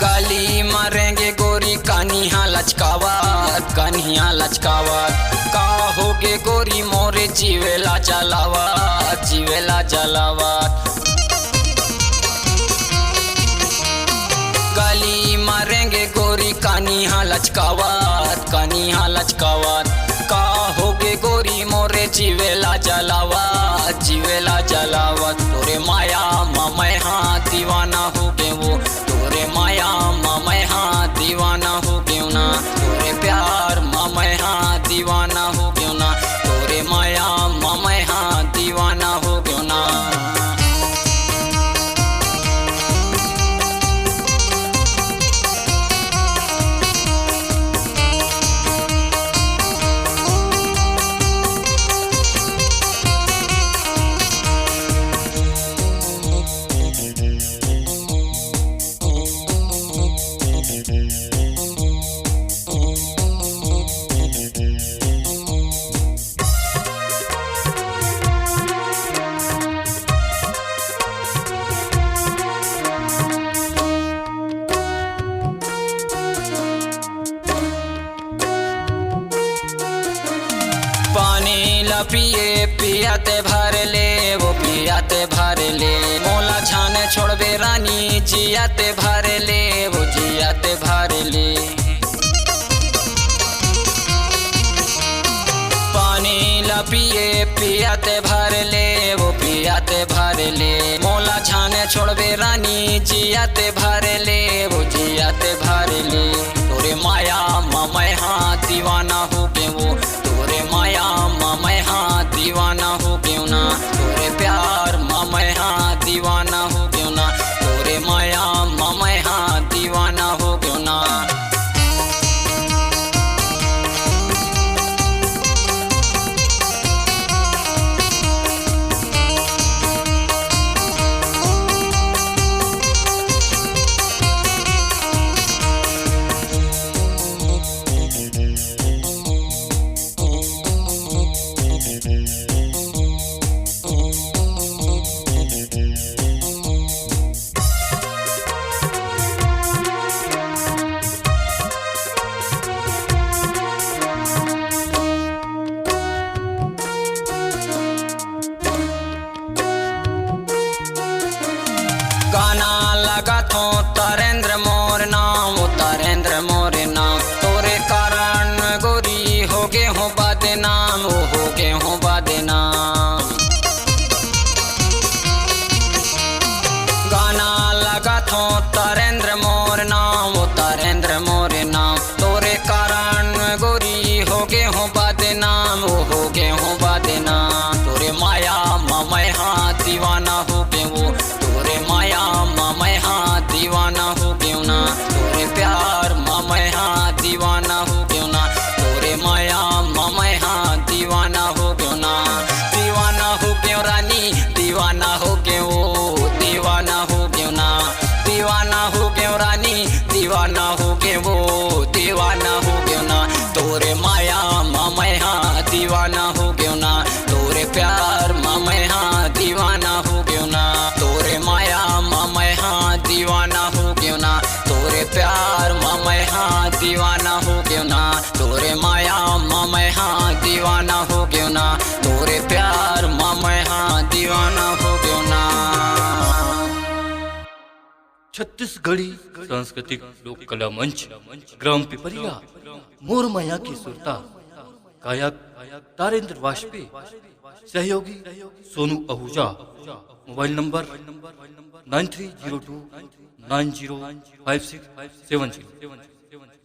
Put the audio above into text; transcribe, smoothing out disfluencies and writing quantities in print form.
गाली मारेंगे गोरी कान्हिया लचकावत, कान्हिया लचकावत। का होगे गोरी मोरे जीवेला जलावत, जीवेला जलावत। गाली मारेंगे गोरी कान्हिया लचकावत, कान्हिया लचकावत। का होगे गोरी मोरे जीवेला जलावत, जीवेला जलावत। तोरे माया मैं हाँ दीवाना हो गए वो, तोरे माया मैं हाँ दीवाना हो गयो ना। तोरे प्यार मैं हाँ दीवाना हो गयो ना, तोरे माया मैं हाँ दीवाना हो गयो ना। पानी ला पिए पियाते भर ले, वो पियाते भर ले। मोला छाने छोड़बे रानी जियाते भर ले, वो जियाते भर ले। पानी ला पिए पियाते भर ले, वो पियाते भर ले। मोला छाने छोड़बे रानी जियाते भर ले, वो जियाते भर ले। तोरे माया मैं हाँ दीवाना हो गए वो, तोरे माया मैं हाँ दीवाना हो गयो ना। तोरे प्यार मैं हाँ दीवाना हो गयो ना, तोरे माया मैं हाँ दीवाना हो गयो ना। गाना लगा तो तरेंद्र मोर नाम, तरेंद्र मोर नाम। तोरे कारण गोरी हो गे हो बदनाम, हो गे हो बदनाम। गाना लगा तो तरेंद्र मोर नाम, तरेंद्र मोर नाम। तोरे कारण गोरी हो गे हो बदनाम, हो गे हो बदनाम। तोरे माया मैं हाँ दीवाना हो गए वो, तोरे माया मैं हाँ दीवाना हो गयो ना। तोरे प्यार मैं हाँ दीवाना हो गयो ना, तोरे माया मैं हाँ दीवाना हो गयो ना। दीवाना हो गयो रानी, दीवाना हो गयो, दीवाना हो गयो ना। दीवाना हो गयो रानी, दीवाना हो गयो वो, दीवाना हो गयो ना। तोरे माया मैं हाँ दीवाना हो गयो ना, तोरे प्यार मैं हाँ दीवाना हो गयो ना। तोरे माया मैं हाँ दीवाना हो गयो ना, तोरे प्यार मैं हाँ दीवाना हो गयो ना। तोरे माया मैं हाँ दीवाना हो गयो ना, तोरे प्यार मैं हाँ दीवाना हो गयो ना। छत्तीसगढ़ी सांस्कृतिक लोक कला मंच ग्राम पिपरिया मोरमाया की सुरता। गायक तारेंद्र वाजपेयी, सहयोगी सोनू आहूजा। Mobile number 9302905670।